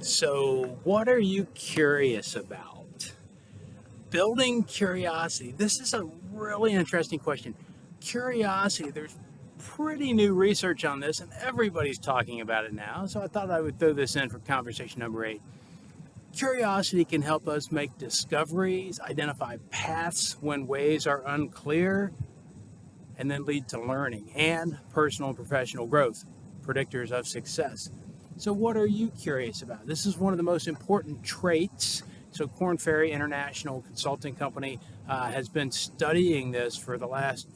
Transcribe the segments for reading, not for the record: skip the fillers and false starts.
So, what are you curious about? Building curiosity. This is a really interesting question. Curiosity, there's pretty new research on this, and everybody's talking about it now. So, I thought I would throw this in for conversation number 8. Curiosity can help us make discoveries, identify paths when ways are unclear, and then lead to learning and personal and professional growth, predictors of success. So, what are you curious about? This is one of the most important traits. So, Korn Ferry International Consulting Company has been studying this for the last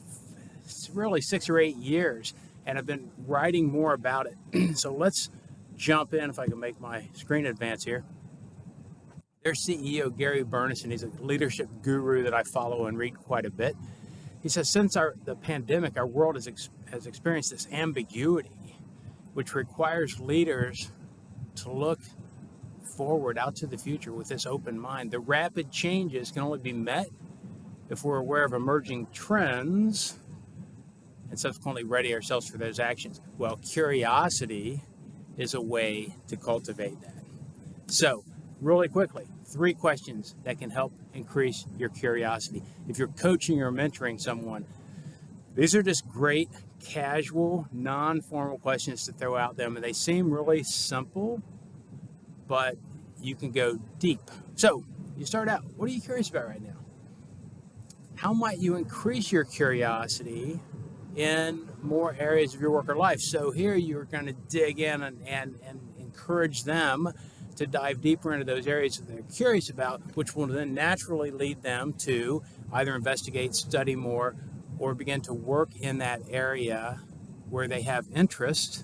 really 6 or 8 years and have been writing more about it. So, let's jump in if I can make my screen advance here. Their CEO, Gary Burnison, he's a leadership guru that I follow and read quite a bit. He says, since the pandemic, our world has experienced this ambiguity, which requires leaders to look forward out to the future with this open mind. The rapid changes can only be met if we're aware of emerging trends and subsequently ready ourselves for those actions. Well, curiosity is a way to cultivate that. So, really quickly, 3 questions that can help increase your curiosity. If you're coaching or mentoring someone, these are just great, casual, non-formal questions to throw out them, and they seem really simple, but you can go deep. So, you start out, what are you curious about right now? How might you increase your curiosity in more areas of your work or life? So here you're going to dig in and encourage them to dive deeper into those areas that they're curious about, which will then naturally lead them to either investigate, study more, or begin to work in that area where they have interest,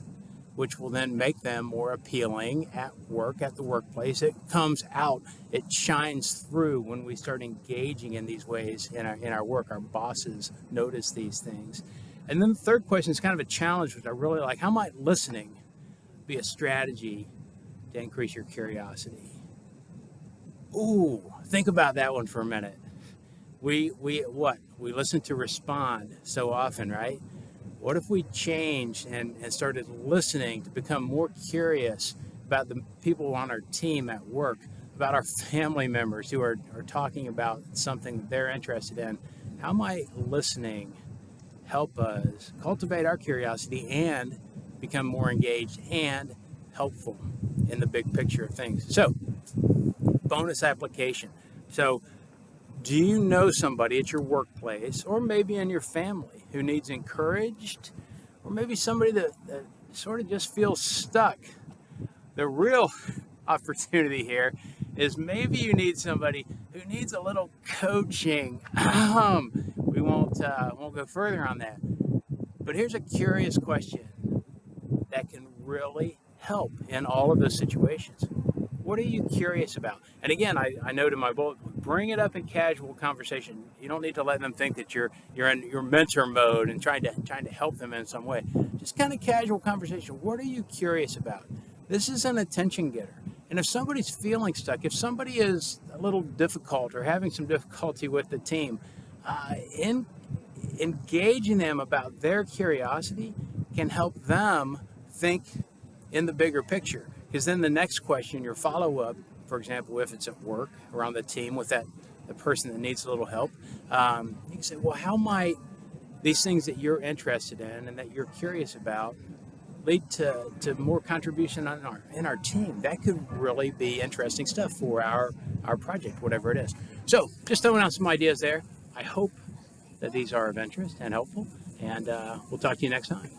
which will then make them more appealing at work, at the workplace. It comes out, it shines through when we start engaging in these ways in our work. Our bosses notice these things. And then the third question is kind of a challenge, which I really like. How might listening be a strategy to increase your curiosity? Ooh, think about that one for a minute. We listen to respond so often, right? What if we changed and started listening to become more curious about the people on our team at work, about our family members who are talking about something that they're interested in? How might listening help us cultivate our curiosity and become more engaged and helpful in the big picture of things? So, bonus application. So, do you know somebody at your workplace or maybe in your family who needs encouraged, or maybe somebody that sort of just feels stuck? The real opportunity here is maybe you need somebody who needs a little coaching. We won't go further on that. But here's a curious question that can really help in all of those situations. What are you curious about? And again, I note in my bullet, bring it up in casual conversation. You don't need to let them think that you're in your mentor mode and trying to help them in some way. Just kind of casual conversation. What are you curious about? This is an attention getter. And if somebody's feeling stuck, if somebody is a little difficult or having some difficulty with the team, engaging them about their curiosity can help them think in the bigger picture. Because then the next question, your follow-up, for example, if it's at work or on the team with the person that needs a little help, you can say, well, how might these things that you're interested in and that you're curious about lead to more contribution in our team? That could really be interesting stuff for our project, whatever it is. So just throwing out some ideas there. I hope that these are of interest and helpful, and we'll talk to you next time.